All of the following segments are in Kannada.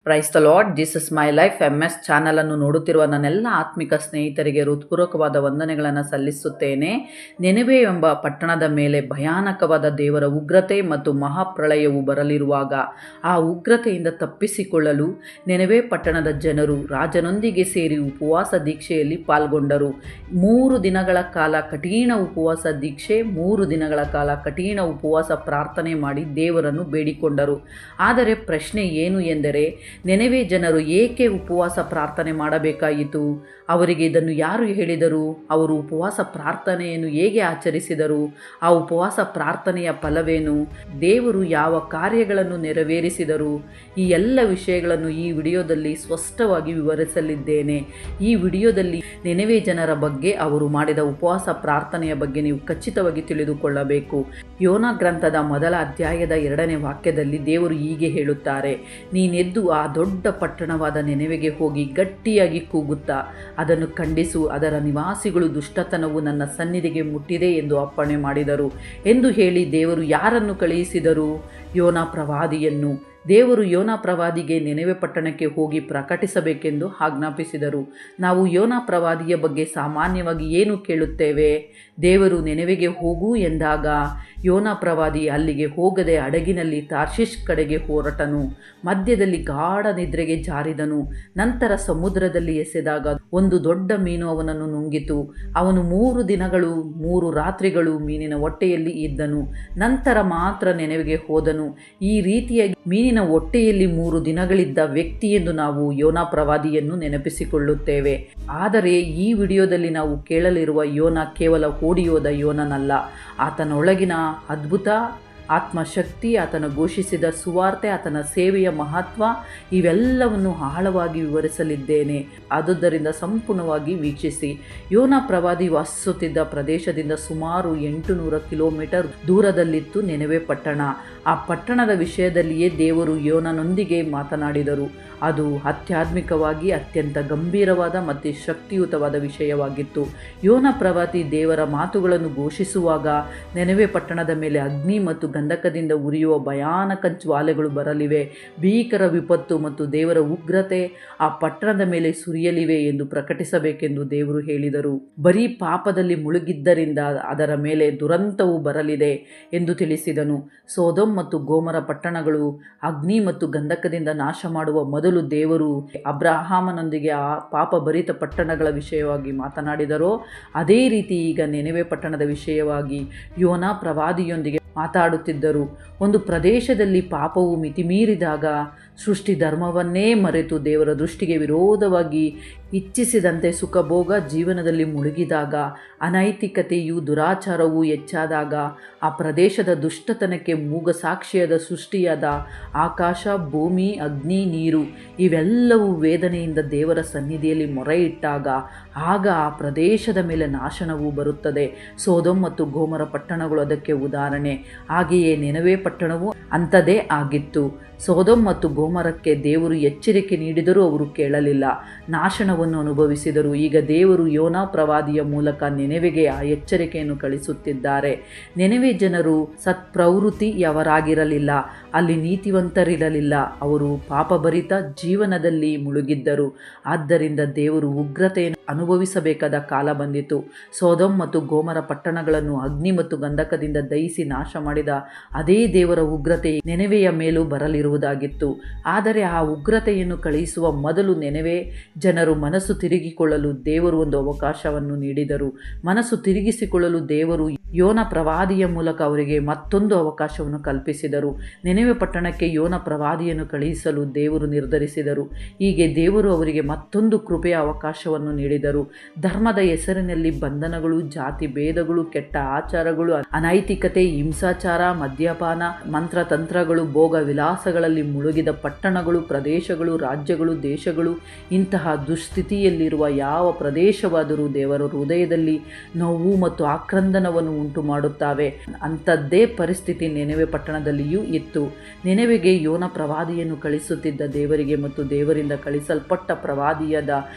Praise the lord, this is my life MS ಚಾನಲನ್ನು ನೋಡುತ್ತಿರುವ ನನ್ನೆಲ್ಲ ಆತ್ಮಿಕ ಸ್ನೇಹಿತರಿಗೆ ಹೃತ್ಪೂರ್ವಕವಾದ ವಂದನೆಗಳನ್ನು ಸಲ್ಲಿಸುತ್ತೇನೆ. ನೆನೆವೆ ಎಂಬ ಪಟ್ಟಣದ ಮೇಲೆ ಭಯಾನಕವಾದ ದೇವರ ಉಗ್ರತೆ ಮತ್ತು ಮಹಾಪ್ರಳಯವು ಬರಲಿರುವಾಗ ಆ ಉಗ್ರತೆಯಿಂದ ತಪ್ಪಿಸಿಕೊಳ್ಳಲು ನೆನೆವೆ ಪಟ್ಟಣದ ಜನರು ರಾಜನೊಂದಿಗೆ ಸೇರಿ ಉಪವಾಸ ದೀಕ್ಷೆಯಲ್ಲಿ ಪಾಲ್ಗೊಂಡರು. 3 ದಿನಗಳ ಕಾಲ ಕಠಿಣ ಉಪವಾಸ ದೀಕ್ಷೆ, 3 ದಿನಗಳ ಕಾಲ ಕಠಿಣ ಉಪವಾಸ ಪ್ರಾರ್ಥನೆ ಮಾಡಿ ದೇವರನ್ನು ಬೇಡಿಕೊಂಡರು. ಆದರೆ ಪ್ರಶ್ನೆ ಏನು ಎಂದರೆ, ನೆನೆವೆ ಜನರು ಏಕೆ ಉಪವಾಸ ಪ್ರಾರ್ಥನೆ ಮಾಡಬೇಕಾಯಿತು? ಅವರಿಗೆ ಇದನ್ನು ಯಾರು ಹೇಳಿದರು? ಅವರು ಉಪವಾಸ ಪ್ರಾರ್ಥನೆಯನ್ನು ಹೇಗೆ ಆಚರಿಸಿದರು? ಆ ಉಪವಾಸ ಪ್ರಾರ್ಥನೆಯ ಫಲವೇನು? ದೇವರು ಯಾವ ಕಾರ್ಯಗಳನ್ನು ನೆರವೇರಿಸಿದರು? ಈ ಎಲ್ಲ ವಿಷಯಗಳನ್ನು ಈ ವಿಡಿಯೋದಲ್ಲಿ ಸ್ಪಷ್ಟವಾಗಿ ವಿವರಿಸಲಿದ್ದೇನೆ. ಈ ವಿಡಿಯೋದಲ್ಲಿ ನೆನೆವೆ ಜನರ ಬಗ್ಗೆ, ಅವರು ಮಾಡಿದ ಉಪವಾಸ ಪ್ರಾರ್ಥನೆಯ ಬಗ್ಗೆ ನೀವು ಖಚಿತವಾಗಿ ತಿಳಿದುಕೊಳ್ಳಬೇಕು. ಯೋನಾ ಗ್ರಂಥದ ಮೊದಲ ಅಧ್ಯಾಯದ 2ನೇ ವಾಕ್ಯದಲ್ಲಿ ದೇವರು ಹೀಗೆ ಹೇಳುತ್ತಾರೆ, ನೀನೆದ್ದು ಆ ದೊಡ್ಡ ಪಟ್ಟಣವಾದ ನೆನೆವೆಗೆ ಹೋಗಿ ಗಟ್ಟಿಯಾಗಿ ಕೂಗುತ್ತಾ ಅದನ್ನು ಖಂಡಿಸು, ಅದರ ನಿವಾಸಿಗಳು ದುಷ್ಟತನವು ನನ್ನ ಸನ್ನಿಧಿಗೆ ಮುಟ್ಟಿದೆ ಎಂದು ಅಪ್ಪಣೆ ಮಾಡಿದರು ಎಂದು ಹೇಳಿ ದೇವರು ಯಾರನ್ನು ಕಳುಹಿಸಿದರು? ಯೋನಾ ಪ್ರವಾದಿಯನ್ನು. ದೇವರು ಯೋನಾ ಪ್ರವಾದಿಗೆ ನೆನೆವೆ ಪಟ್ಟಣಕ್ಕೆ ಹೋಗಿ ಪ್ರಕಟಿಸಬೇಕೆಂದು ಆಜ್ಞಾಪಿಸಿದರು. ನಾವು ಯೋನಾ ಪ್ರವಾದಿಯ ಬಗ್ಗೆ ಸಾಮಾನ್ಯವಾಗಿ ಏನು ಕೇಳುತ್ತೇವೆ? ದೇವರು ನೆನೆವೆಗೆ ಹೋಗು ಎಂದಾಗ ಯೋನಾ ಪ್ರವಾದಿ ಅಲ್ಲಿಗೆ ಹೋಗದೆ ಹಡಗಿನಲ್ಲಿ ತಾರ್ಷೀಷ್ ಕಡೆಗೆ ಹೊರಟನು. ಮಧ್ಯದಲ್ಲಿ ಗಾಢ ನಿದ್ರೆಗೆ ಜಾರಿದನು. ನಂತರ ಸಮುದ್ರದಲ್ಲಿ ಎಸೆದಾಗ ಒಂದು ದೊಡ್ಡ ಮೀನು ಅವನನ್ನು ನುಂಗಿತು. ಅವನು 3 ದಿನಗಳು 3 ರಾತ್ರಿಗಳು ಮೀನಿನ ಹೊಟ್ಟೆಯಲ್ಲಿ ಇದ್ದನು. ನಂತರ ಮಾತ್ರ ನೆನೆವೆಗೆ ಹೋದನು. ಈ ರೀತಿಯಾಗಿ ಮೀನಿನ ಹೊಟ್ಟೆಯಲ್ಲಿ 3 ದಿನಗಳಿದ್ದ ವ್ಯಕ್ತಿ ಎಂದು ನಾವು ಯೋನಾ ಪ್ರವಾದಿಯನ್ನು ನೆನಪಿಸಿಕೊಳ್ಳುತ್ತೇವೆ. ಆದರೆ ಈ ವಿಡಿಯೋದಲ್ಲಿ ನಾವು ಕೇಳಲಿರುವ ಯೋನಾ ಕೇವಲ ಓಡಿಯೋದ ಯೋನನಲ್ಲ. ಆತನೊಳಗಿನ ಅದ್ಭುತ ಆತ್ಮಶಕ್ತಿ, ಆತನ ಘೋಷಿಸಿದ ಸುವಾರ್ತೆ, ಆತನ ಸೇವೆಯ ಮಹತ್ವ ಇವೆಲ್ಲವನ್ನು ಆಳವಾಗಿ ವಿವರಿಸಲಿದ್ದೇನೆ. ಆದುದರಿಂದ ಸಂಪೂರ್ಣವಾಗಿ ವೀಕ್ಷಿಸಿ. ಯೋನಾ ಪ್ರವಾದಿ ವಾಸಿಸುತ್ತಿದ್ದ ಪ್ರದೇಶದಿಂದ ಸುಮಾರು 800 ಕಿಲೋಮೀಟರ್ ದೂರದಲ್ಲಿತ್ತು ನೆನೆವೆ ಪಟ್ಟಣ. ಆ ಪಟ್ಟಣದ ವಿಷಯದಲ್ಲಿಯೇ ದೇವರು ಯೋನನೊಂದಿಗೆ ಮಾತನಾಡಿದರು. ಅದು ಆಧ್ಯಾತ್ಮಿಕವಾಗಿ ಅತ್ಯಂತ ಗಂಭೀರವಾದ ಮತ್ತು ಶಕ್ತಿಯುತವಾದ ವಿಷಯವಾಗಿತ್ತು. ಯೋನಾ ಪ್ರವಾದಿ ದೇವರ ಮಾತುಗಳನ್ನು ಘೋಷಿಸುವಾಗ ನೆನೆವೆ ಪಟ್ಟಣದ ಮೇಲೆ ಅಗ್ನಿ ಮತ್ತು ಗಂಧಕದಿಂದ ಉರಿಯುವ ಭಯಾನಕ ಜ್ವಾಲೆಗಳು ಬರಲಿವೆ, ಭೀಕರ ವಿಪತ್ತು ಮತ್ತು ದೇವರ ಉಗ್ರತೆ ಆ ಪಟ್ಟಣದ ಮೇಲೆ ಸುರಿಯಲಿವೆ ಎಂದು ಪ್ರಕಟಿಸಬೇಕೆಂದು ದೇವರು ಹೇಳಿದರು. ಬರೀ ಪಾಪದಲ್ಲಿ ಮುಳುಗಿದ್ದರಿಂದ ಅದರ ಮೇಲೆ ದುರಂತವು ಬರಲಿದೆ ಎಂದು ತಿಳಿಸಿದನು. ಸೊದೋಮ್ ಮತ್ತು ಗೊಮೋರ ಪಟ್ಟಣಗಳು ಅಗ್ನಿ ಮತ್ತು ಗಂಧಕದಿಂದ ನಾಶ ಮಾಡುವ ಮೊದಲು ದೇವರು ಅಬ್ರಹಾಮನೊಂದಿಗೆ ಆ ಪಾಪಭರಿತ ಪಟ್ಟಣಗಳ ವಿಷಯವಾಗಿ ಮಾತನಾಡಿದರೋ ಅದೇ ರೀತಿ ಈಗ ನೆನೆವೆ ಪಟ್ಟಣದ ವಿಷಯವಾಗಿ ಯೋನಾ ಪ್ರವಾದಿಯೊಂದಿಗೆ ಮಾತಾಡುತ್ತಿದ್ದರು. ಒಂದು ಪ್ರದೇಶದಲ್ಲಿ ಪಾಪವು ಮಿತಿಮೀರಿದಾಗ, ಸೃಷ್ಟಿ ಧರ್ಮವನ್ನೇ ಮರೆತು ದೇವರ ದೃಷ್ಟಿಗೆ ವಿರೋಧವಾಗಿ ಇಚ್ಛಿಸಿದಂತೆ ಸುಖಭೋಗ ಜೀವನದಲ್ಲಿ ಮುಳುಗಿದಾಗ, ಅನೈತಿಕತೆಯು ದುರಾಚಾರವು ಹೆಚ್ಚಾದಾಗ, ಆ ಪ್ರದೇಶದ ದುಷ್ಟತನಕ್ಕೆ ಮೂಗಸಾಕ್ಷಿಯಾದ ಸೃಷ್ಟಿಯಾದ ಆಕಾಶ, ಭೂಮಿ, ಅಗ್ನಿ, ನೀರು ಇವೆಲ್ಲವೂ ವೇದನೆಯಿಂದ ದೇವರ ಸನ್ನಿಧಿಯಲ್ಲಿ ಮೊರೆಯಿಟ್ಟಾಗ ಆಗ ಆ ಪ್ರದೇಶದ ಮೇಲೆ ನಾಶನವು ಬರುತ್ತದೆ. ಸೊದೋಮ್ ಮತ್ತು ಗೊಮೋರ ಪಟ್ಟಣಗಳು ಅದಕ್ಕೆ ಉದಾಹರಣೆ. ಹಾಗೆಯೇ ನೆನೆವೆ ಪಟ್ಟಣವು ಅಂಥದ್ದೇ ಆಗಿತ್ತು. ಸೊದೋಮ್ ಮತ್ತು ಗೊಮೋರಕ್ಕೆ ದೇವರು ಎಚ್ಚರಿಕೆ ನೀಡಿದರೂ ಅವರು ಕೇಳಲಿಲ್ಲ, ನಾಶನವನ್ನು ಅನುಭವಿಸಿದರು. ಈಗ ದೇವರು ಯೋನಾ ಪ್ರವಾದಿಯ ಮೂಲಕ ನೆನೆವೆಗೆ ಆ ಎಚ್ಚರಿಕೆಯನ್ನು ಕಳಿಸುತ್ತಿದ್ದಾರೆ. ನೆನೆವೆ ಜನರು ಸತ್ಪ್ರವೃತ್ತಿಯವರಾಗಿರಲಿಲ್ಲ, ಅಲ್ಲಿ ನೀತಿವಂತರಿರಲಿಲ್ಲ, ಅವರು ಪಾಪಭರಿತ ಜೀವನದಲ್ಲಿ ಮುಳುಗಿದ್ದರು. ಆದ್ದರಿಂದ ದೇವರು ಉಗ್ರತೆಯನ್ನು ಅನುಭವಿಸಬೇಕಾದ ಕಾಲ ಬಂದಿತು. ಸೊದೋಮ್ ಮತ್ತು ಗೊಮೋರ ಪಟ್ಟಣಗಳನ್ನು ಅಗ್ನಿ ಮತ್ತು ಗಂಧಕದಿಂದ ದಹಿಸಿ ನಾಶ ಮಾಡಿದ ಅದೇ ದೇವರ ಉಗ್ರತೆ ನೆನೆವೆಯ ಮೇಲೂ ಬರಲಿರುವುದಾಗಿತ್ತು. ಆದರೆ ಆ ಉಗ್ರತೆಯನ್ನು ಕಳುಹಿಸುವ ಮೊದಲು ನೆನೆವೆ ಜನರು ಮನಸ್ಸು ತಿರುಗಿಕೊಳ್ಳಲು ದೇವರು ಒಂದು ಅವಕಾಶವನ್ನು ನೀಡಿದರು. ಮನಸ್ಸು ತಿರುಗಿಸಿಕೊಳ್ಳಲು ದೇವರು ಯೋನಾ ಪ್ರವಾದಿಯ ಮೂಲಕ ಅವರಿಗೆ ಮತ್ತೊಂದು ಅವಕಾಶವನ್ನು ಕಲ್ಪಿಸಿದರು. ನೆನೆವೆ ಪಟ್ಟಣಕ್ಕೆ ಯೋನಾ ಪ್ರವಾದಿಯನ್ನು ಕಳುಹಿಸಲು ದೇವರು ನಿರ್ಧರಿಸಿದರು. ಹೀಗೆ ದೇವರು ಅವರಿಗೆ ಮತ್ತೊಂದು ಕೃಪೆಯ ಅವಕಾಶವನ್ನು ನೀಡಿದರು. ಧರ್ಮದ ಹೆಸರಿನಲ್ಲಿ ಬಂಧನಗಳು, ಜಾತಿ ಭೇದಗಳು, ಕೆಟ್ಟ ಆಚಾರಗಳು, ಅನೈತಿಕತೆ, ಹಿಂಸಾಚಾರ, ಮದ್ಯಪಾನ, ಮಂತ್ರತಂತ್ರಗಳು, ಭೋಗ ವಿಲಾಸಗಳಲ್ಲಿ ಮುಳುಗಿದ ಪಟ್ಟಣಗಳು, ಪ್ರದೇಶಗಳು, ರಾಜ್ಯಗಳು, ದೇಶಗಳು, ಇಂತಹ ದುಸ್ಥಿತಿಯಲ್ಲಿರುವ ಯಾವ ಪ್ರದೇಶವಾದರೂ ದೇವರ ಹೃದಯದಲ್ಲಿ ನೋವು ಮತ್ತು ಆಕ್ರಂದನವನ್ನು ಉಂಟು ಮಾಡುತ್ತವೆ. ಅಂಥದ್ದೇ ಪರಿಸ್ಥಿತಿ ನೆನೆವೆ ಪಟ್ಟಣದಲ್ಲಿಯೂ ಇತ್ತು. ನೆನೆವೆಗೆ ಯೋನಾ ಪ್ರವಾದಿಯನ್ನು ಕಳಿಸುತ್ತಿದ್ದ ದೇವರಿಗೆ ಮತ್ತು ದೇವರಿಂದ ಕಳಿಸಲ್ಪಟ್ಟ ಪ್ರವಾದಿಯಾದ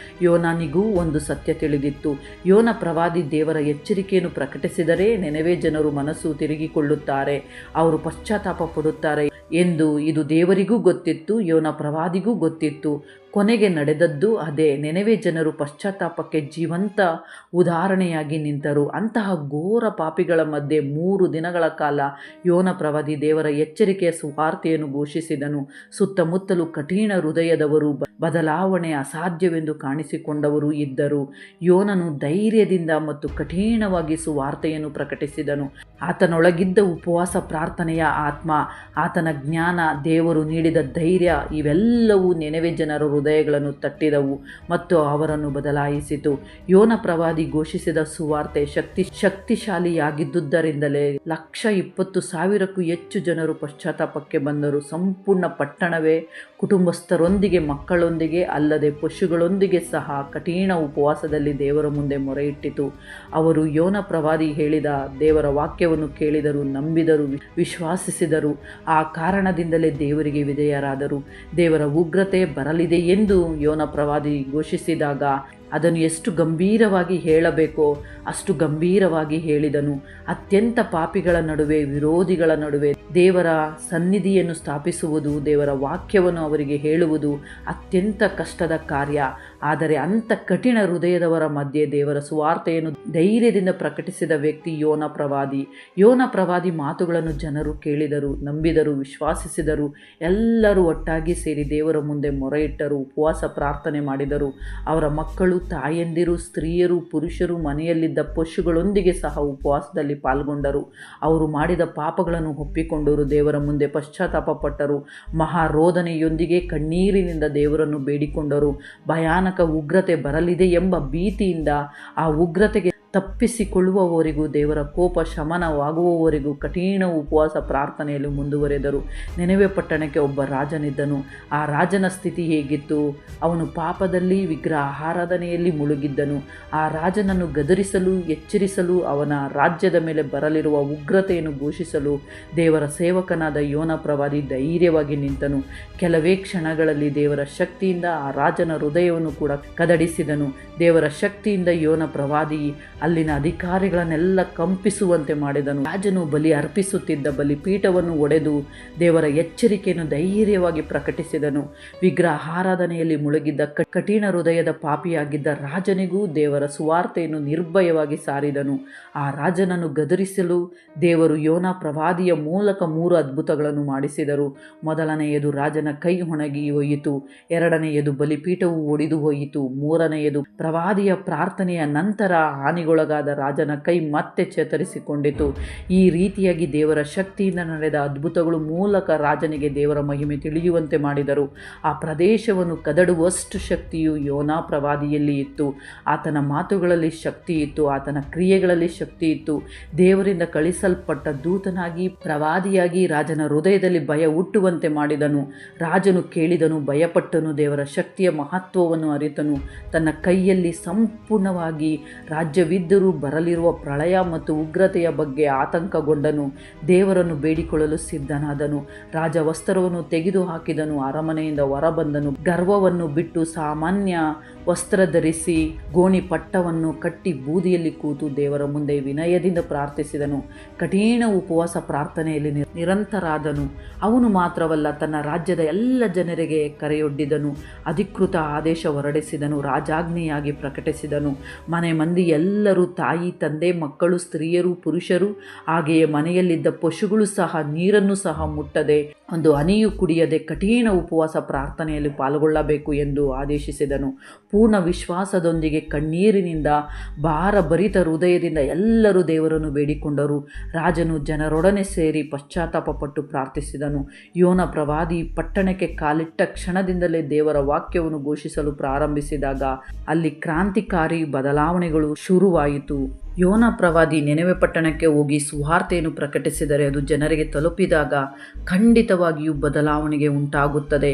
ಯೋನಾನಿಗೂ ಒಂದು ಸತ್ಯ ತಿಳಿದಿತ್ತು. ಯೋನಾ ಪ್ರವಾದಿ ದೇವರ ಎಚ್ಚರಿಕೆಯನ್ನು ಪ್ರಕಟಿಸಿದರೆ ನೆನೆವೆ ಜನರು ಮನಸ್ಸು ತಿರುಗಿಕೊಳ್ಳುತ್ತಾರೆ, ಅವರು ಪಶ್ಚಾತ್ತಾಪ ಪಡುತ್ತಾರೆ. ಎಂದು ಇದು ದೇವರಿಗೂ ಗೊತ್ತಿತ್ತು, ಯೋನ ಪ್ರವಾದಿಗೂ ಗೊತ್ತಿತ್ತು. ಕೊನೆಗೆ ನಡೆದದ್ದು ಅದೇ. ನೆನವೆ ಜನರು ಪಶ್ಚಾತ್ತಾಪಕ್ಕೆ ಜೀವಂತ ಉದಾಹರಣೆಯಾಗಿ ನಿಂತರು. ಅಂತಹ ಘೋರ ಪಾಪಿಗಳ ಮಧ್ಯೆ 3 ದಿನಗಳ ಕಾಲ ಯೋನ ಪ್ರವಾದಿ ದೇವರ ಎಚ್ಚರಿಕೆಯ ಸುವಾರ್ತೆಯನ್ನು ಘೋಷಿಸಿದನು. ಸುತ್ತಮುತ್ತಲೂ ಕಠಿಣ ಹೃದಯದವರು, ಬದಲಾವಣೆ ಅಸಾಧ್ಯವೆಂದು ಕಾಣಿಸಿಕೊಂಡವರು ಇದ್ದರು. ಯೋನನು ಧೈರ್ಯದಿಂದ ಮತ್ತು ಕಠಿಣವಾಗಿ ಸುವಾರ್ತೆಯನ್ನು ಪ್ರಕಟಿಸಿದನು. ಆತನೊಳಗಿದ್ದ ಉಪವಾಸ, ಪ್ರಾರ್ಥನೆಯ ಆತ್ಮ, ಆತನ ಜ್ಞಾನ, ದೇವರು ನೀಡಿದ ಧೈರ್ಯ ಇವೆಲ್ಲವೂ ನೆನವೆ ಜನರ ಹೃದಯಗಳನ್ನು ತಟ್ಟಿದವು ಮತ್ತು ಅವರನ್ನು ಬದಲಾಯಿಸಿತು. ಯೋನ ಪ್ರವಾದಿ ಘೋಷಿಸಿದ ಸುವಾರ್ತೆ ಶಕ್ತಿಶಾಲಿಯಾಗಿದ್ದುದರಿಂದಲೇ 120,000ಕ್ಕೂ ಹೆಚ್ಚು ಜನರು ಪಶ್ಚಾತ್ತಾಪಕ್ಕೆ ಬಂದರು. ಸಂಪೂರ್ಣ ಪಟ್ಟಣವೇ ಕುಟುಂಬಸ್ಥರೊಂದಿಗೆ, ಮಕ್ಕಳೊಂದಿಗೆ, ಅಲ್ಲದೆ ಪಶುಗಳೊಂದಿಗೆ ಸಹ ಕಠಿಣ ಉಪವಾಸದಲ್ಲಿ ದೇವರ ಮುಂದೆ ಮೊರೆಯಿಟ್ಟಿತು. ಅವರು ಯೋನ ಪ್ರವಾದಿ ಹೇಳಿದ ದೇವರ ವಾಕ್ಯವನ್ನು ಕೇಳಿದರು, ನಂಬಿದರು, ವಿಶ್ವಾಸಿಸಿದರು. ಆ ಕಾರಣದಿಂದಲೇ ದೇವರಿಗೆ ವಿಧೇಯರಾದರು. ದೇವರ ಉಗ್ರತೆ ಬರಲಿದೆ ಎಂದು ಯೋನ ಪ್ರವಾದಿ ಘೋಷಿಸಿದಾಗ ಅದನ್ನು ಎಷ್ಟು ಗಂಭೀರವಾಗಿ ಹೇಳಬೇಕೋ ಅಷ್ಟು ಗಂಭೀರವಾಗಿ ಹೇಳಿದನು. ಅತ್ಯಂತ ಪಾಪಿಗಳ ನಡುವೆ, ವಿರೋಧಿಗಳ ನಡುವೆ ದೇವರ ಸನ್ನಿಧಿಯನ್ನು ಸ್ಥಾಪಿಸುವುದು, ದೇವರ ವಾಕ್ಯವನ್ನು ಅವರಿಗೆ ಹೇಳುವುದು ಅತ್ಯಂತ ಕಷ್ಟದ ಕಾರ್ಯ. ಆದರೆ ಅಂಥ ಕಠಿಣ ಹೃದಯದವರ ಮಧ್ಯೆ ದೇವರ ಸುವಾರ್ತೆಯನ್ನು ಧೈರ್ಯದಿಂದ ಪ್ರಕಟಿಸಿದ ವ್ಯಕ್ತಿ ಯೋನ ಪ್ರವಾದಿ. ಯೋನ ಪ್ರವಾದಿ ಮಾತುಗಳನ್ನು ಜನರು ಕೇಳಿದರು, ನಂಬಿದರು, ವಿಶ್ವಾಸಿಸಿದರು. ಎಲ್ಲರೂ ಒಟ್ಟಾಗಿ ಸೇರಿ ದೇವರ ಮುಂದೆ ಮೊರೆಯಿಟ್ಟರು, ಉಪವಾಸ ಪ್ರಾರ್ಥನೆ ಮಾಡಿದರು. ಅವರ ಮಕ್ಕಳು, ತಾಯಂದಿರು, ಸ್ತ್ರೀಯರು, ಪುರುಷರು, ಮನೆಯಲ್ಲಿದ್ದ ಪಶುಗಳೊಂದಿಗೆ ಸಹ ಉಪವಾಸದಲ್ಲಿ ಪಾಲ್ಗೊಂಡರು. ಅವರು ಮಾಡಿದ ಪಾಪಗಳನ್ನು ಒಪ್ಪಿಕೊಂಡರು, ದೇವರ ಮುಂದೆ ಪಶ್ಚಾತ್ತಾಪ ಪಟ್ಟರು. ಮಹಾರೋಧನೆಯೊಂದಿಗೆ ಕಣ್ಣೀರಿನಿಂದ ದೇವರನ್ನು ಬೇಡಿಕೊಂಡರು. ಭಯಾನಕ ಉಗ್ರತೆ ಬರಲಿದೆ ಎಂಬ ಭೀತಿಯಿಂದ ಆ ಉಗ್ರತೆಗೆ ತಪ್ಪಿಸಿಕೊಳ್ಳುವವರೆಗೂ, ದೇವರ ಕೋಪ ಶಮನವಾಗುವವರೆಗೂ ಕಠಿಣ ಉಪವಾಸ ಪ್ರಾರ್ಥನೆಯಲ್ಲಿ ಮುಂದುವರೆದರು. ನೆನವೆ ಪಟ್ಟಣಕ್ಕೆ ಒಬ್ಬ ರಾಜನಿದ್ದನು. ಆ ರಾಜನ ಸ್ಥಿತಿ ಹೇಗಿತ್ತು? ಅವನು ಪಾಪದಲ್ಲಿ, ವಿಗ್ರಹ ಆರಾಧನೆಯಲ್ಲಿ ಮುಳುಗಿದ್ದನು. ಆ ರಾಜನನ್ನು ಗದರಿಸಲು, ಎಚ್ಚರಿಸಲು, ಅವನ ರಾಜ್ಯದ ಮೇಲೆ ಬರಲಿರುವ ಉಗ್ರತೆಯನ್ನು ಘೋಷಿಸಲು ದೇವರ ಸೇವಕನಾದ ಯೋನ ಪ್ರವಾದಿ ಧೈರ್ಯವಾಗಿ ನಿಂತನು. ಕೆಲವೇ ಕ್ಷಣಗಳಲ್ಲಿ ದೇವರ ಶಕ್ತಿಯಿಂದ ಆ ರಾಜನ ಹೃದಯವನ್ನು ಕೂಡ ಕದಡಿಸಿದನು. ದೇವರ ಶಕ್ತಿಯಿಂದ ಯೋನ ಪ್ರವಾದಿ ಅಲ್ಲಿನ ಅಧಿಕಾರಿಗಳನ್ನೆಲ್ಲ ಕಂಪಿಸುವಂತೆ ಮಾಡಿದನು. ರಾಜನು ಬಲಿ ಅರ್ಪಿಸುತ್ತಿದ್ದ ಬಲಿಪೀಠವನ್ನು ಒಡೆದು ದೇವರ ಎಚ್ಚರಿಕೆಯನ್ನು ಧೈರ್ಯವಾಗಿ ಪ್ರಕಟಿಸಿದನು. ವಿಗ್ರಹ ಆರಾಧನೆಯಲ್ಲಿ ಮುಳುಗಿದ್ದ ಕಠಿಣ ಹೃದಯದ ಪಾಪಿಯಾಗಿದ್ದ ರಾಜನಿಗೂ ದೇವರ ಸುವಾರ್ತೆಯನ್ನು ನಿರ್ಭಯವಾಗಿ ಸಾರಿದನು. ಆ ರಾಜನನ್ನು ಗದರಿಸಲು ದೇವರು ಯೋನ ಪ್ರವಾದಿಯ ಮೂಲಕ 3 ಅದ್ಭುತಗಳನ್ನು ಮಾಡಿಸಿದರು. ಮೊದಲನೆಯದು, ರಾಜನ ಕೈ ಒಣಗಿ ಹೋಯಿತು. ಎರಡನೆಯದು, ಬಲಿಪೀಠವು ಒಡೆದು ಹೋಯಿತು. ಮೂರನೆಯದು, ಪ್ರವಾದಿಯ ಪ್ರಾರ್ಥನೆಯ ನಂತರ ಹಾನಿಗೊಳಗಾದ ರಾಜನ ಕೈ ಮತ್ತೆ ಚೇತರಿಸಿಕೊಂಡಿತು. ಈ ರೀತಿಯಾಗಿ ದೇವರ ಶಕ್ತಿಯಿಂದ ನಡೆದ ಅದ್ಭುತಗಳ ಮೂಲಕ ರಾಜನಿಗೆ ದೇವರ ಮಹಿಮೆ ತಿಳಿಯುವಂತೆ ಮಾಡಿದರು. ಆ ಪ್ರದೇಶವನ್ನು ಕದಡುವಷ್ಟು ಶಕ್ತಿಯು ಯೋನ ಪ್ರವಾದಿಯಲ್ಲಿ ಇತ್ತು. ಆತನ ಮಾತುಗಳಲ್ಲಿ ಶಕ್ತಿ ಇತ್ತು, ಆತನ ಕ್ರಿಯೆಗಳಲ್ಲಿ ಶಕ್ತಿ ಇತ್ತು. ದೇವರಿಂದ ಕಳಿಸಲ್ಪಟ್ಟ ದೂತನಾಗಿ, ಪ್ರವಾದಿಯಾಗಿ ರಾಜನ ಹೃದಯದಲ್ಲಿ ಭಯ ಹುಟ್ಟುವಂತೆ ಮಾಡಿದನು. ರಾಜನು ಕೇಳಿದನು, ಭಯಪಟ್ಟನು, ದೇವರ ಶಕ್ತಿಯ ಮಹತ್ವವನ್ನು ಅರಿತನು. ತನ್ನ ಕೈಯಲ್ಲಿ ಸಂಪೂರ್ಣವಾಗಿ ರಾಜ್ಯವಿದ್ದರೂ ಬರಲಿರುವ ಪ್ರಳಯ ಮತ್ತು ಉಗ್ರತೆಯ ಬಗ್ಗೆ ಆತಂಕಗೊಂಡನು. ದೇವರನ್ನು ಬೇಡಿಕೊಳ್ಳಲು ಸಿದ್ಧನಾದನು. ರಾಜ ವಸ್ತ್ರವನ್ನು ತೆಗೆದು ಹಾಕಿದನು, ಅರಮನೆಯಿಂದ ಹೊರಬಂದನು. ಗರ್ವವನ್ನು ಬಿಟ್ಟು ಸಾಮಾನ್ಯ ವಸ್ತ್ರ ಧರಿಸಿ, ಗೋಣಿ ಪಟ್ಟವನ್ನು ಕಟ್ಟಿ ಬೂದಿಯಲ್ಲಿ ಕೂತು ದೇವರ ಮುಂದೆ ವಿನಯದಿಂದ ಪ್ರಾರ್ಥಿಸಿದನು. ಕಠಿಣ ಉಪವಾಸ ಪ್ರಾರ್ಥನೆಯಲ್ಲಿ ನಿರಂತರಾದನು. ಅವನು ಮಾತ್ರವಲ್ಲ, ತನ್ನ ರಾಜ್ಯದ ಎಲ್ಲ ಜನರಿಗೆ ಕರೆಯೊಡ್ಡಿದನು. ಅಧಿಕೃತ ಆದೇಶ ಹೊರಡಿಸಿದನು, ರಾಜಾಜ್ಞೆಯಾಗಿ ಪ್ರಕಟಿಸಿದನು. ಮನೆ ಮಂದಿ ಎಲ್ಲರೂ, ತಾಯಿ, ತಂದೆ, ಮಕ್ಕಳು, ಸ್ತ್ರೀಯರು, ಪುರುಷರು, ಹಾಗೆಯೇ ಮನೆಯಲ್ಲಿದ್ದ ಪಶುಗಳು ಸಹ ನೀರನ್ನು ಸಹ ಮುಟ್ಟದೆ, ಒಂದು ಹನಿಯು ಕುಡಿಯದೆ ಕಠಿಣ ಉಪವಾಸ ಪ್ರಾರ್ಥನೆಯಲ್ಲಿ ಪಾಲ್ಗೊಳ್ಳಬೇಕು ಎಂದು ಆದೇಶಿಸಿದನು. ಪೂರ್ಣ ವಿಶ್ವಾಸದೊಂದಿಗೆ, ಕಣ್ಣೀರಿನಿಂದ, ಭಾರಭರಿತ ಹೃದಯದಿಂದ ಎಲ್ಲರೂ ದೇವರನ್ನು ಬೇಡಿಕೊಂಡರು. ರಾಜನು ಜನರೊಡನೆ ಸೇರಿ ಪಶ್ಚಾತ್ತಾಪಪಟ್ಟು ಪ್ರಾರ್ಥಿಸಿದನು. ಯೋನ ಪ್ರವಾದಿ ಪಟ್ಟಣಕ್ಕೆ ಕಾಲಿಟ್ಟ ಕ್ಷಣದಿಂದಲೇ ದೇವರ ವಾಕ್ಯವನ್ನು ಘೋಷಿಸಲು ಪ್ರಾರಂಭಿಸಿದಾಗ ಅಲ್ಲಿ ಕ್ರಾಂತಿಕಾರಿ ಬದಲಾವಣೆಗಳು ಶುರುವಾಯಿತು. ಯೋನ ಪ್ರವಾದಿ ನೆನವೆ ಪಟ್ಟಣಕ್ಕೆ ಹೋಗಿ ಸುವಾರ್ತೆಯನ್ನು ಪ್ರಕಟಿಸಿದರೆ ಅದು ಜನರಿಗೆ ತಲುಪಿದಾಗ ಖಂಡಿತವಾಗಿಯೂ ಬದಲಾವಣೆಗೆ ಉಂಟಾಗುತ್ತದೆ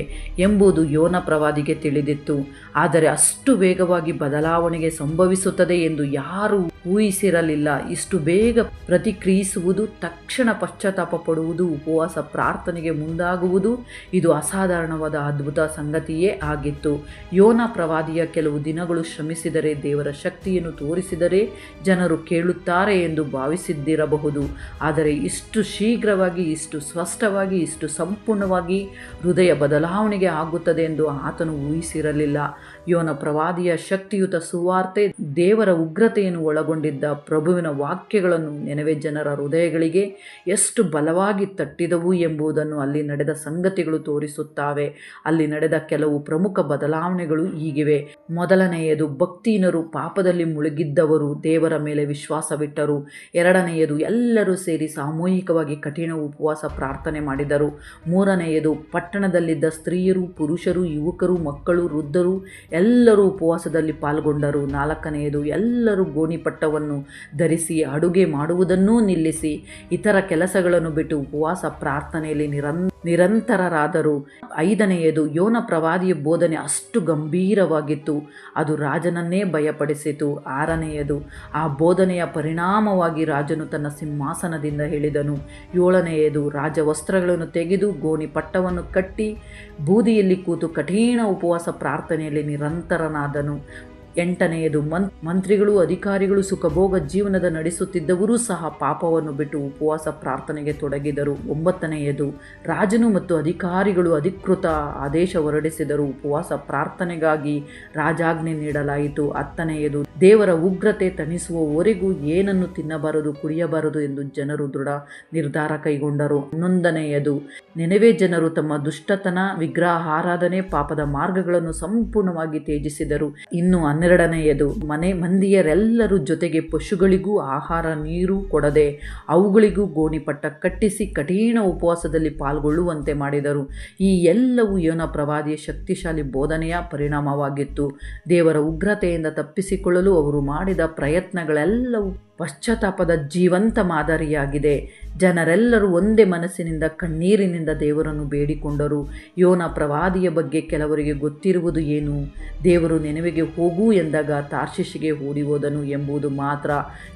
ಎಂಬುದು ಯೋನ ಪ್ರವಾದಿಗೆ ತಿಳಿದಿತ್ತು. ಆದರೆ ಅಷ್ಟು ವೇಗವಾಗಿ ಬದಲಾವಣೆಗೆ ಸಂಭವಿಸುತ್ತದೆ ಎಂದು ಯಾರೂ ಊಹಿಸಿರಲಿಲ್ಲ. ಇಷ್ಟು ಬೇಗ ಪ್ರತಿಕ್ರಿಯಿಸುವುದು, ತಕ್ಷಣ ಪಶ್ಚಾತ್ತಾಪ ಪಡುವುದು, ಉಪವಾಸ ಪ್ರಾರ್ಥನೆಗೆ ಮುಂದಾಗುವುದು, ಇದು ಅಸಾಧಾರಣವಾದ ಅದ್ಭುತ ಸಂಗತಿಯೇ ಆಗಿತ್ತು. ಯೋನ ಪ್ರವಾದಿಯ ಕೆಲವು ದಿನಗಳು ಶ್ರಮಿಸಿದರೆ, ದೇವರ ಶಕ್ತಿಯನ್ನು ತೋರಿಸಿದರೆ ಜನರು ಜನರು ಕೇಳುತ್ತಾರೆ ಎಂದು ಭಾವಿಸಿದ್ದಿರಬಹುದು. ಆದರೆ ಇಷ್ಟು ಶೀಘ್ರವಾಗಿ, ಇಷ್ಟು ಸ್ಪಷ್ಟವಾಗಿ, ಇಷ್ಟು ಸಂಪೂರ್ಣವಾಗಿ ಹೃದಯ ಬದಲಾವಣೆಗೆ ಆಗುತ್ತದೆ ಎಂದು ಆತನು ಊಹಿಸಿರಲಿಲ್ಲ. ಯೋನ ಪ್ರವಾದಿಯ ಶಕ್ತಿಯುತ ಸುವಾರ್ತೆ ದೇವರ ಉಗ್ರತೆಯನ್ನು ಒಳಗೊಂಡಿದ್ದ ಪ್ರಭುವಿನ ವಾಕ್ಯಗಳನ್ನು ನೆನವೆ ಜನರ ಹೃದಯಗಳಿಗೆ ಎಷ್ಟು ಬಲವಾಗಿ ತಟ್ಟಿದವು ಎಂಬುದನ್ನು ಅಲ್ಲಿ ನಡೆದ ಸಂಗತಿಗಳು ತೋರಿಸುತ್ತವೆ. ಅಲ್ಲಿ ನಡೆದ ಕೆಲವು ಪ್ರಮುಖ ಬದಲಾವಣೆಗಳು ಹೀಗಿವೆ. ಮೊದಲನೆಯದು, ಭಕ್ತಿಹೀನರು, ಪಾಪದಲ್ಲಿ ಮುಳುಗಿದ್ದವರು ದೇವರ ಮೇಲೆ ವಿಶ್ವಾಸವಿಟ್ಟರು. ಎರಡನೆಯದು, ಎಲ್ಲರೂ ಸೇರಿ ಸಾಮೂಹಿಕವಾಗಿ ಕಠಿಣ ಉಪವಾಸ ಪ್ರಾರ್ಥನೆ ಮಾಡಿದರು. ಮೂರನೆಯದು, ಪಟ್ಟಣದಲ್ಲಿದ್ದ ಸ್ತ್ರೀಯರು, ಪುರುಷರು, ಯುವಕರು, ಮಕ್ಕಳು, ವೃದ್ಧರು ಎಲ್ಲರೂ ಉಪವಾಸದಲ್ಲಿ ಪಾಲ್ಗೊಂಡರು. ನಾಲ್ಕನೆಯದು, ಎಲ್ಲರೂ ಗೋಣಿಪಟ್ಟವನ್ನು ಧರಿಸಿ ಅಡುಗೆ ಮಾಡುವುದನ್ನೂ ನಿಲ್ಲಿಸಿ ಇತರ ಕೆಲಸಗಳನ್ನು ಬಿಟ್ಟು ಉಪವಾಸ ಪ್ರಾರ್ಥನೆಯಲ್ಲಿ ನಿರಂತರರಾದರು. ಐದನೆಯದು, ಯೋನ ಪ್ರವಾದಿಯ ಬೋಧನೆ ಅಷ್ಟು ಗಂಭೀರವಾಗಿತ್ತು, ಅದು ರಾಜನನ್ನೇ ಭಯಪಡಿಸಿತು. ಆರನೆಯದು, ಆ ಬೋಧನೆಯ ಪರಿಣಾಮವಾಗಿ ರಾಜನು ತನ್ನ ಸಿಂಹಾಸನದಿಂದ ಇಳಿದನು. ಏಳನೆಯದು, ರಾಜವಸ್ತ್ರಗಳನ್ನು ತೆಗೆದು ಗೋಣಿಪಟ್ಟವನ್ನು ಕಟ್ಟಿ ಬೂದಿಯಲ್ಲಿ ಕೂತು ಕಠಿಣ ಉಪವಾಸ ಪ್ರಾರ್ಥನೆಯಲ್ಲಿ ನಿರಂತರನಾದನು. ಎಂಟನೆಯದು, ಮಂತ್ರಿಗಳು, ಅಧಿಕಾರಿಗಳು, ಸುಖಭೋಗ ಜೀವನದ ನಡೆಸುತ್ತಿದ್ದವರೂ ಸಹ ಪಾಪವನ್ನು ಬಿಟ್ಟು ಉಪವಾಸ ಪ್ರಾರ್ಥನೆಗೆ ತೊಡಗಿದರು. ಒಂಬತ್ತನೆಯದು, ರಾಜನು ಮತ್ತು ಅಧಿಕಾರಿಗಳು ಅಧಿಕೃತ ಆದೇಶ ಹೊರಡಿಸಿದರು. ಉಪವಾಸ ಪ್ರಾರ್ಥನೆಗಾಗಿ ರಾಜಾಜ್ಞೆ ನೀಡಲಾಯಿತು. ಹತ್ತನೆಯದು, ದೇವರ ಉಗ್ರತೆ ತಣಿಸುವವರೆಗೂ ಏನನ್ನು ತಿನ್ನಬಾರದು, ಕುಡಿಯಬಾರದು ಎಂದು ಜನರು ದೃಢ ನಿರ್ಧಾರ ಕೈಗೊಂಡರು. 11ನೆಯದು, ನೆನವೆ ಜನರು ತಮ್ಮ ದುಷ್ಟತನ, ವಿಗ್ರಹ ಆರಾಧನೆ, ಪಾಪದ ಮಾರ್ಗಗಳನ್ನು ಸಂಪೂರ್ಣವಾಗಿ ತ್ಯಜಿಸಿದರು. ಇನ್ನು 12ನೆಯದು, ಮಂದಿಯರೆಲ್ಲರೂ ಜೊತೆಗೆ ಪಶುಗಳಿಗೂ ಆಹಾರ ನೀರು ಕೊಡದೆ ಅವುಗಳಿಗೂ ಗೋಣಿಪಟ್ಟ ಕಟ್ಟಿಸಿ ಕಠಿಣ ಉಪವಾಸದಲ್ಲಿ ಪಾಲ್ಗೊಳ್ಳುವಂತೆ ಮಾಡಿದರು. ಈ ಎಲ್ಲವೂ ಯೋನ ಪ್ರವಾದಿಯ ಶಕ್ತಿಶಾಲಿ ಬೋಧನೆಯ ಪರಿಣಾಮವಾಗಿತ್ತು. ದೇವರ ಉಗ್ರತೆಯಿಂದ ತಪ್ಪಿಸಿಕೊಳ್ಳಲು ಅವರು ಮಾಡಿದ ಪ್ರಯತ್ನಗಳೆಲ್ಲವೂ ಪಶ್ಚಾತ್ತಾಪದ ಜೀವಂತ ಮಾದರಿಯಾಗಿದೆ. ಜನರೆಲ್ಲರೂ ಒಂದೇ ಮನಸ್ಸಿನಿಂದ ಕಣ್ಣೀರಿನಿಂದ ದೇವರನ್ನು ಬೇಡಿಕೊಂಡರು. ಯೋನ ಪ್ರವಾದಿಯ ಬಗ್ಗೆ ಕೆಲವರಿಗೆ ಗೊತ್ತಿರುವುದು ಏನು? ದೇವರು ನೆನವೆಗೆ ಹೋಗು ಎಂದಾಗ ತಾರ್ಷೀಷಿಗೆ ಓಡಿ ಹೋದನು ಎಂಬುದು ಮಾತ್ರ.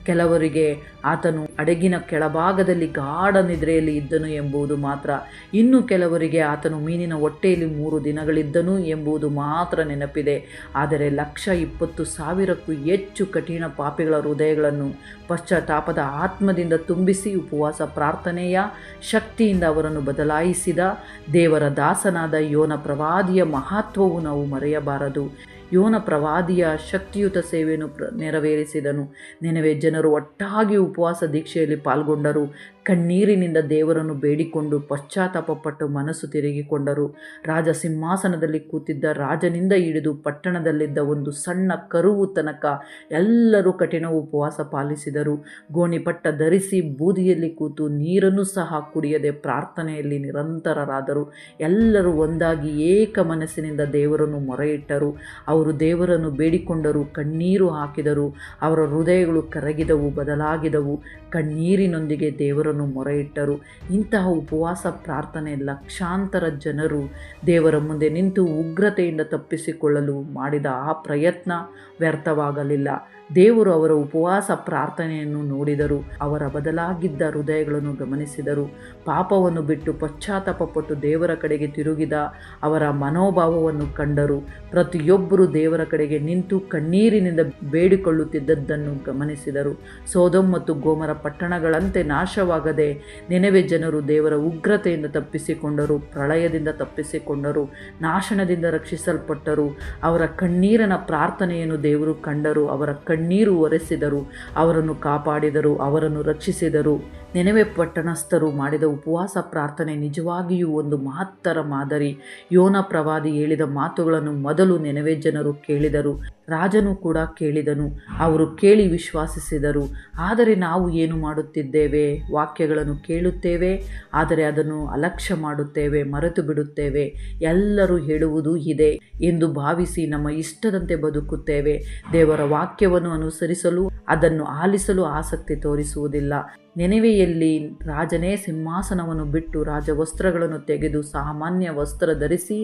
ಕೆಲವರಿಗೆ ಆತನು ಹಡಗಿನ ಕೆಳಭಾಗದಲ್ಲಿ ಗಾಢ ನಿದ್ರೆಯಲ್ಲಿ ಇದ್ದನು ಎಂಬುದು ಮಾತ್ರ. ಇನ್ನು ಕೆಲವರಿಗೆ ಆತನು ಮೀನಿನ ಹೊಟ್ಟೆಯಲ್ಲಿ 3 ದಿನಗಳಿದ್ದನು ಎಂಬುದು ಮಾತ್ರ ನೆನಪಿದೆ. ಆದರೆ 1,20,000ಕ್ಕೂ ಹೆಚ್ಚು ಕಠಿಣ ಪಾಪಿಗಳ ಹೃದಯಗಳನ್ನು ಪಶ್ಚಾತ್ತಾಪದ ಆತ್ಮದಿಂದ ತುಂಬಿಸಿ ಉಪವಾಸ ಪ್ರಾರ್ಥನೆಯ ಶಕ್ತಿಯಿಂದ ಅವರನ್ನು ಬದಲಾಯಿಸಿದ ದೇವರ ದಾಸನಾದ ಯೋನ ಪ್ರವಾದಿಯ ಮಹತ್ವವು ನಾವು ಮರೆಯಬಾರದು. ಯೋನ ಪ್ರವಾದಿಯ ಶಕ್ತಿಯುತ ಸೇವೆಯನ್ನು ನೆರವೇರಿಸಿದನು. ನೆನವೆ ಜನರು ಒಟ್ಟಾಗಿ ಉಪವಾಸ ದೀಕ್ಷೆಯಲ್ಲಿ ಪಾಲ್ಗೊಂಡರು. ಕಣ್ಣೀರಿನಿಂದ ದೇವರನ್ನು ಬೇಡಿಕೊಂಡು ಪಶ್ಚಾತ್ತಾಪಪಟ್ಟು ಮನಸ್ಸು ತಿರುಗಿಕೊಂಡರು. ರಾಜ ಸಿಂಹಾಸನದಲ್ಲಿ ಕೂತಿದ್ದ ರಾಜನಿಂದ ಹಿಡಿದು ಪಟ್ಟಣದಲ್ಲಿದ್ದ ಒಂದು ಸಣ್ಣ ಕರುವು ತನಕ ಎಲ್ಲರೂ ಕಠಿಣ ಉಪವಾಸ ಪಾಲಿಸಿದರು. ಗೋಣಿಪಟ್ಟ ಧರಿಸಿ ಬೂದಿಯಲ್ಲಿ ಕೂತು ನೀರನ್ನು ಸಹ ಕುಡಿಯದೆ ಪ್ರಾರ್ಥನೆಯಲ್ಲಿ ನಿರಂತರರಾದರು. ಎಲ್ಲರೂ ಒಂದಾಗಿ ಏಕ ಮನಸ್ಸಿನಿಂದ ದೇವರನ್ನು ಮೊರೆಯಿಟ್ಟರು. ಅವರು ದೇವರನ್ನು ಬೇಡಿಕೊಂಡರು, ಕಣ್ಣೀರು ಹಾಕಿದರು. ಅವರ ಹೃದಯಗಳು ಕರಗಿದವು, ಬದಲಾಗಿದವು. ಕಣ್ಣೀರಿನೊಂದಿಗೆ ದೇವರನ್ನು ಮೊರೆಯಿಟ್ಟರು. ಇಂತಹ ಉಪವಾಸ ಪ್ರಾರ್ಥನೆ ಲಕ್ಷಾಂತರ ಜನರು ದೇವರ ಮುಂದೆ ನಿಂತು ಉಗ್ರತೆಯಿಂದ ತಪ್ಪಿಸಿಕೊಳ್ಳಲು ಮಾಡಿದ ಆ ಪ್ರಯತ್ನ ವ್ಯರ್ಥವಾಗಲಿಲ್ಲ. ದೇವರು ಅವರ ಉಪವಾಸ ಪ್ರಾರ್ಥನೆಯನ್ನು ನೋಡಿದರು. ಅವರ ಬದಲಾಗಿದ್ದ ಹೃದಯಗಳನ್ನು ಗಮನಿಸಿದರು. ಪಾಪವನ್ನು ಬಿಟ್ಟು ಪಶ್ಚಾತ್ತಾಪಪಟ್ಟು ದೇವರ ಕಡೆಗೆ ತಿರುಗಿದ ಅವರ ಮನೋಭಾವವನ್ನು ಕಂಡರು. ಪ್ರತಿಯೊಬ್ಬರೂ ದೇವರ ಕಡೆಗೆ ನಿಂತು ಕಣ್ಣೀರಿನಿಂದ ಬೇಡಿಕೊಳ್ಳುತ್ತಿದ್ದದ್ದನ್ನು ಗಮನಿಸಿದರು. ಸೊದೋಮ್ ಮತ್ತು ಗೊಮೋರ ಪಟ್ಟಣಗಳಂತೆ ನಾಶವಾಗದೆ ನೆನವೆ ಜನರು ದೇವರ ಉಗ್ರತೆಯಿಂದ ತಪ್ಪಿಸಿಕೊಂಡರು, ಪ್ರಳಯದಿಂದ ತಪ್ಪಿಸಿಕೊಂಡರು, ನಾಶನದಿಂದ ರಕ್ಷಿಸಲ್ಪಟ್ಟರು. ಅವರ ಕಣ್ಣೀರಿನ ಪ್ರಾರ್ಥನೆಯನ್ನು ದೇವರು ಕಂಡರು. ಅವರ ಕಣ್ಣೀರು ಒರೆಸಿದರು, ಅವರನ್ನು ಕಾಪಾಡಿದರು, ಅವರನ್ನು ರಕ್ಷಿಸಿದರು. ನೆನವೆ ಪಟ್ಟಣಸ್ಥರು ಮಾಡಿದ ಉಪವಾಸ ಪ್ರಾರ್ಥನೆ ನಿಜವಾಗಿಯೂ ಒಂದು ಮಹತ್ತರ ಮಾದರಿ. ಯೋನ ಪ್ರವಾದಿ ಹೇಳಿದ ಮಾತುಗಳನ್ನು ಮೊದಲು ನೆನವೆ ಜನರು ಕೇಳಿದರು. ರಾಜನು ಕೂಡ ಕೇಳಿದನು. ಅವರು ಕೇಳಿ ವಿಶ್ವಾಸಿಸಿದರು. ಆದರೆ ನಾವು ಏನು ಮಾಡುತ್ತಿದ್ದೇವೆ? ವಾಕ್ಯಗಳನ್ನು ಕೇಳುತ್ತೇವೆ, ಆದರೆ ಅದನ್ನು ಅಲಕ್ಷ್ಯ ಮಾಡುತ್ತೇವೆ, ಮರೆತು ಬಿಡುತ್ತೇವೆ. ಎಲ್ಲರೂ ಹೇಳುವುದು ಇದೆ ಎಂದು ಭಾವಿಸಿ ನಮ್ಮ ಇಷ್ಟದಂತೆ ಬದುಕುತ್ತೇವೆ. ದೇವರ ವಾಕ್ಯವನ್ನು ಅನುಸರಿಸಲು, ಅದನ್ನು ಆಲಿಸಲು ಆಸಕ್ತಿ ತೋರಿಸುವುದಿಲ್ಲ. ನೆನವೆಯಲ್ಲಿ ರಾಜನೇ ಸಿಂಹಾಸನವನ್ನು ಬಿಟ್ಟು ರಾಜವಸ್ತ್ರಗಳನ್ನು ತೆಗೆದು ಸಾಮಾನ್ಯ ವಸ್ತ್ರ ಧರಿಸಿ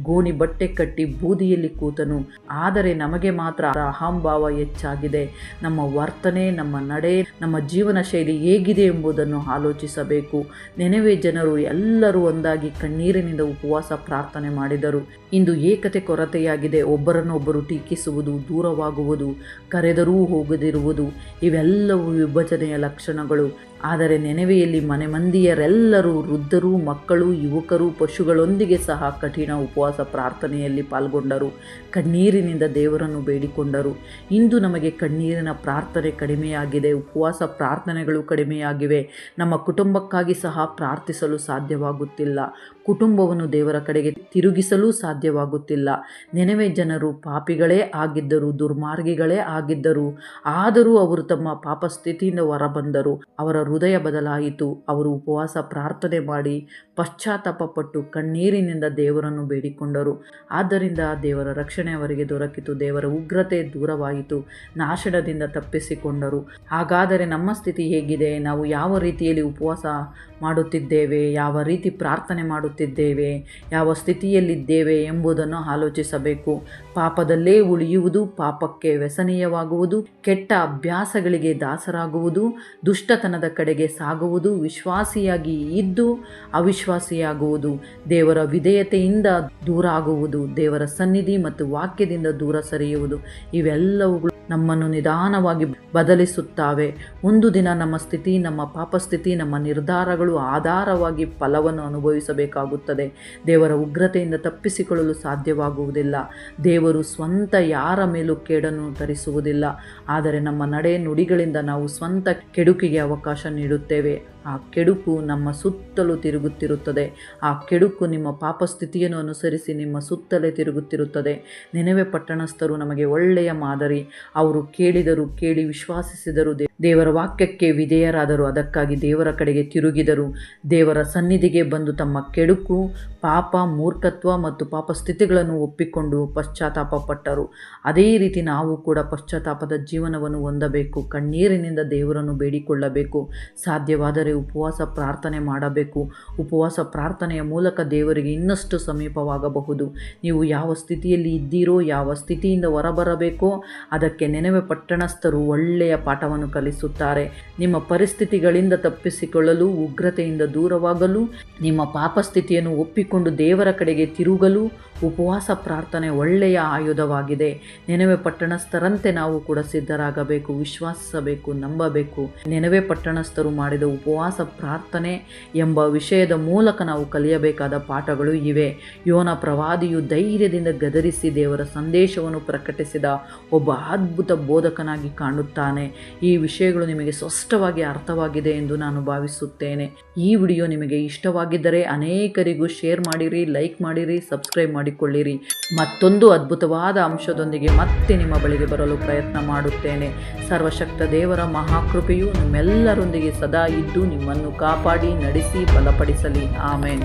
ಗೋಣಿ ಬಟ್ಟೆ ಕಟ್ಟಿ ಬೂದಿಯಲ್ಲಿ ಕೂತನು. ಆದರೆ ನಮಗೆ ಮಾತ್ರ ಅಹಂಭಾವ ಹೆಚ್ಚಾಗಿದೆ. ನಮ್ಮ ವರ್ತನೆ, ನಮ್ಮ ನಡೆ, ನಮ್ಮ ಜೀವನ ಶೈಲಿ ಹೇಗಿದೆ ಎಂಬುದನ್ನು ಆಲೋಚಿಸಬೇಕು. ನೆನವೆ ಜನರು ಎಲ್ಲರೂ ಒಂದಾಗಿ ಕಣ್ಣೀರಿನಿಂದ ಉಪವಾಸ ಪ್ರಾರ್ಥನೆ ಮಾಡಿದರು. ಇಂದು ಏಕತೆ ಐಕ್ಯತೆ ಕೊರತೆಯಾಗಿದೆ. ಒಬ್ಬರನ್ನೊಬ್ಬರು ಟೀಕಿಸುವುದು, ದೂರವಾಗುವುದು, ಕರೆದರೂ ಹೋಗದಿರುವುದು ಇವೆಲ್ಲವೂ ವಿಭಜನೆಯ ಲಕ್ಷಣಗಳು. ಆದರೆ ನೆನವೆಯಲ್ಲಿ ಮನೆ ಮಂದಿಯರೆಲ್ಲರೂ, ವೃದ್ಧರು, ಮಕ್ಕಳು, ಯುವಕರು, ಪಶುಗಳೊಂದಿಗೆ ಸಹ ಕಠಿಣ ಉಪವಾಸ ಪ್ರಾರ್ಥನೆಯಲ್ಲಿ ಪಾಲ್ಗೊಂಡರು. ಕಣ್ಣೀರಿನಿಂದ ದೇವರನ್ನು ಬೇಡಿಕೊಂಡರು. ಇಂದು ನಮಗೆ ಕಣ್ಣೀರಿನ ಪ್ರಾರ್ಥನೆ ಕಡಿಮೆಯಾಗಿದೆ, ಉಪವಾಸ ಪ್ರಾರ್ಥನೆಗಳು ಕಡಿಮೆಯಾಗಿವೆ. ನಮ್ಮ ಕುಟುಂಬಕ್ಕಾಗಿ ಸಹ ಪ್ರಾರ್ಥಿಸಲು ಸಾಧ್ಯವಾಗುತ್ತಿಲ್ಲ. ಕುಟುಂಬವನ್ನು ದೇವರ ಕಡೆಗೆ ತಿರುಗಿಸಲು ಸಾಧ್ಯವಾಗುತ್ತಿಲ್ಲ. ನೆನವೆ ಜನರು ಪಾಪಿಗಳೇ ಆಗಿದ್ದರು, ದುರ್ಮಾರ್ಗಿಗಳೇ ಆಗಿದ್ದರು. ಆದರೂ ಅವರು ತಮ್ಮ ಪಾಪ ಸ್ಥಿತಿಯಿಂದ ಹೊರಬಂದರು. ಅವರ ಹೃದಯ ಬದಲಾಯಿತು. ಅವರು ಉಪವಾಸ ಪ್ರಾರ್ಥನೆ ಮಾಡಿ ಪಶ್ಚಾತ್ತಾಪಪಟ್ಟು ಕಣ್ಣೀರಿನಿಂದ ದೇವರನ್ನು ಬೇಡಿಕೊಂಡರು. ಆದ್ದರಿಂದ ದೇವರ ರಕ್ಷಣೆ ಅವರಿಗೆ ದೊರಕಿತು. ದೇವರ ಉಗ್ರತೆ ದೂರವಾಯಿತು. ನಾಶನದಿಂದ ತಪ್ಪಿಸಿಕೊಂಡರು. ಹಾಗಾದರೆ ನಮ್ಮ ಸ್ಥಿತಿ ಹೇಗಿದೆ? ನಾವು ಯಾವ ರೀತಿಯಲ್ಲಿ ಉಪವಾಸ ಮಾಡುತ್ತಿದ್ದೇವೆ? ಯಾವ ರೀತಿ ಪ್ರಾರ್ಥನೆ ಮಾಡುತ್ತಿದ್ದೇವೆ? ಯಾವ ಸ್ಥಿತಿಯಲ್ಲಿದ್ದೇವೆ ಎಂಬುದನ್ನು ಆಲೋಚಿಸಬೇಕು. ಪಾಪದಲ್ಲೇ ಉಳಿಯುವುದು, ಪಾಪಕ್ಕೆ ವ್ಯಸನೀಯವಾಗುವುದು, ಕೆಟ್ಟ ಅಭ್ಯಾಸಗಳಿಗೆ ದಾಸರಾಗುವುದು, ದುಷ್ಟತನದ ಕಡೆಗೆ ಸಾಗುವುದು, ವಿಶ್ವಾಸಿಯಾಗಿ ಇದ್ದು ಅವಿಶ್ವಾಸಿಯಾಗುವುದು, ದೇವರ ವಿಧೇಯತೆಯಿಂದ ದೂರ ಆಗುವುದು, ದೇವರ ಸನ್ನಿಧಿ ಮತ್ತು ವಾಕ್ಯದಿಂದ ದೂರ ಸರಿಯುವುದು ಇವೆಲ್ಲವುಗಳು ನಮ್ಮನ್ನು ನಿಧಾನವಾಗಿ ಬದಲಿಸುತ್ತವೆ. ಒಂದು ದಿನ ನಮ್ಮ ಸ್ಥಿತಿ, ನಮ್ಮ ಪಾಪಸ್ಥಿತಿ, ನಮ್ಮ ನಿರ್ಧಾರಗಳು ಆಧಾರವಾಗಿ ಫಲವನ್ನು ಅನುಭವಿಸಬೇಕಾಗುತ್ತದೆ. ದೇವರ ಉಗ್ರತೆಯಿಂದ ತಪ್ಪಿಸಿಕೊಳ್ಳಲು ಸಾಧ್ಯವಾಗುವುದಿಲ್ಲ. ದೇವರು ಸ್ವಂತ ಯಾರ ಮೇಲೂ ಕೇಡನ್ನು ತರಿಸುವುದಿಲ್ಲ. ಆದರೆ ನಮ್ಮ ನಡೆ ನುಡಿಗಳಿಂದ ನಾವು ಸ್ವಂತ ಕೆಡುಕಿಗೆ ಅವಕಾಶ ನೀಡುತ್ತೇವೆ. ಆ ಕೆಡುಕು ನಮ್ಮ ಸುತ್ತಲೂ ತಿರುಗುತ್ತಿರುತ್ತದೆ. ಆ ಕೆಡುಕು ನಿಮ್ಮ ಪಾಪಸ್ಥಿತಿಯನ್ನು ಅನುಸರಿಸಿ ನಿಮ್ಮ ಸುತ್ತಲೇ ತಿರುಗುತ್ತಿರುತ್ತದೆ. ನೆನವೆ ಪಟ್ಟಣಸ್ಥರು ನಮಗೆ ಒಳ್ಳೆಯ ಮಾದರಿ. ಅವರು ಕೇಳಿದರು, ಕೇಳಿ ವಿಶ್ವಾಸಿಸಿದರು, ದೇವರ ವಾಕ್ಯಕ್ಕೆ ವಿಧೇಯರಾದರು. ಅದಕ್ಕಾಗಿ ದೇವರ ಕಡೆಗೆ ತಿರುಗಿದರು. ದೇವರ ಸನ್ನಿಧಿಗೆ ಬಂದು ತಮ್ಮ ಕೆಡುಕು, ಪಾಪ, ಮೂರ್ಖತ್ವ ಮತ್ತು ಪಾಪಸ್ಥಿತಿಗಳನ್ನು ಒಪ್ಪಿಕೊಂಡು ಪಶ್ಚಾತ್ತಾಪಪಟ್ಟರು. ಅದೇ ರೀತಿ ನಾವು ಕೂಡ ಪಶ್ಚಾತ್ತಾಪದ ಜೀವನವನ್ನು ಹೊಂದಬೇಕು. ಕಣ್ಣೀರಿನಿಂದ ದೇವರನ್ನು ಬೇಡಿಕೊಳ್ಳಬೇಕು. ಸಾಧ್ಯವಾದರೆ ಉಪವಾಸ ಪ್ರಾರ್ಥನೆ ಮಾಡಬೇಕು. ಉಪವಾಸ ಪ್ರಾರ್ಥನೆಯ ಮೂಲಕ ದೇವರಿಗೆ ಇನ್ನಷ್ಟು ಸಮೀಪವಾಗಬಹುದು. ನೀವು ಯಾವ ಸ್ಥಿತಿಯಲ್ಲಿ ಇದ್ದೀರೋ, ಯಾವ ಸ್ಥಿತಿಯಿಂದ ಹೊರಬರಬೇಕೋ ಅದಕ್ಕೆ ನೆನವೆ ಪಟ್ಟಣಸ್ಥರು ಒಳ್ಳೆಯ ಪಾಠವನ್ನು ಕಲಿಸುತ್ತಾರೆ. ನಿಮ್ಮ ಪರಿಸ್ಥಿತಿಗಳಿಂದ ತಪ್ಪಿಸಿಕೊಳ್ಳಲು, ಉಗ್ರತೆಯಿಂದ ದೂರವಾಗಲು, ನಿಮ್ಮ ಪಾಪಸ್ಥಿತಿಯನ್ನು ಒಪ್ಪಿಕೊಂಡು ದೇವರ ಕಡೆಗೆ ತಿರುಗಲು ಉಪವಾಸ ಪ್ರಾರ್ಥನೆ ಒಳ್ಳೆಯ ಆಯುಧವಾಗಿದೆ. ನೆನವೆ ಪಟ್ಟಣಸ್ಥರಂತೆ ನಾವು ಕೂಡ ಸಿದ್ಧರಾಗಬೇಕು, ವಿಶ್ವಾಸಿಸಬೇಕು, ನಂಬಬೇಕು. ನೆನವೆ ಪಟ್ಟಣಸ್ಥರು ಮಾಡಿದ ಉಪವಾಸ ಪ್ರಾರ್ಥನೆ ಎಂಬ ವಿಷಯದ ಮೂಲಕ ನಾವು ಕಲಿಯಬೇಕಾದ ಪಾಠಗಳು ಇವೆ. ಯೋನ ಪ್ರವಾದಿಯು ಧೈರ್ಯದಿಂದ ಗದರಿಸಿ ದೇವರ ಸಂದೇಶವನ್ನು ಪ್ರಕಟಿಸಿದ ಒಬ್ಬ ಅದ್ಭುತ ಬೋಧಕನಾಗಿ ಕಾಣುತ್ತಾನೆ. ಈ ವಿಷಯಗಳು ನಿಮಗೆ ಸ್ಪಷ್ಟವಾಗಿ ಅರ್ಥವಾಗಿದೆ ಎಂದು ನಾನು ಭಾವಿಸುತ್ತೇನೆ. ಈ ವಿಡಿಯೋ ನಿಮಗೆ ಇಷ್ಟವಾಗಿದ್ದರೆ ಅನೇಕರಿಗೂ ಶೇರ್ ಮಾಡಿರಿ, ಲೈಕ್ ಮಾಡಿರಿ, ಸಬ್ಸ್ಕ್ರೈಬ್ ಮಾಡಿಕೊಳ್ಳಿರಿ. ಮತ್ತೊಂದು ಅದ್ಭುತವಾದ ಅಂಶದೊಂದಿಗೆ ಮತ್ತೆ ನಿಮ್ಮ ಬಳಿಗೆ ಬರಲು ಪ್ರಯತ್ನ ಮಾಡುತ್ತೇನೆ. ಸರ್ವಶಕ್ತ ದೇವರ ಮಹಾಕೃಪೆಯು ನಿಮ್ಮೆಲ್ಲರೊಂದಿಗೆ ಸದಾ ಇದ್ದು ನಿಮ್ಮನ್ನು ಕಾಪಾಡಿ ನಡೆಸಿ ಬಲಪಡಿಸಲಿ. ಆಮೆನ್.